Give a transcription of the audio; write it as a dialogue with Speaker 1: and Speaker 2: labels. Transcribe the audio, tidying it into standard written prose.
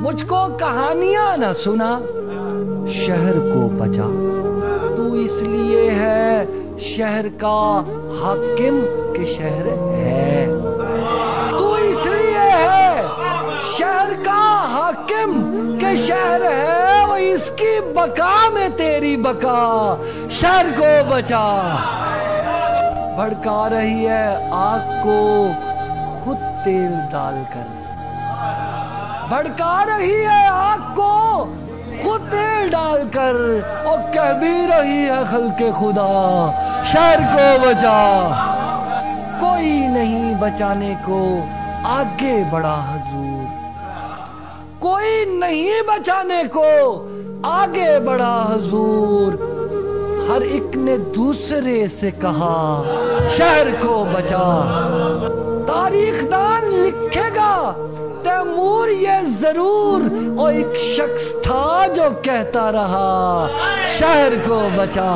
Speaker 1: मुझको कहानियां न सुना, शहर को बचा। तू इसलिए है शहर का हाकिम के शहर है। तू इसलिए है शहर का हाकिम के शहर है। वो इसकी बका में तेरी बका, शहर को बचा। भड़का रही है आग को खुद तेल डालकर, भड़का रही है आग को खुद तेल डालकर, और कह भी रही है खल्के खुदा, शहर को बचा। कोई नहीं बचाने को आगे बढ़ा हुजूर, कोई नहीं बचाने को आगे बढ़ा हुजूर। हर एक ने दूसरे से कहा शहर को बचा। तारीखदान लिखेगा तैमूर ये जरूर, और एक शख्स था जो कहता रहा शहर को बचा।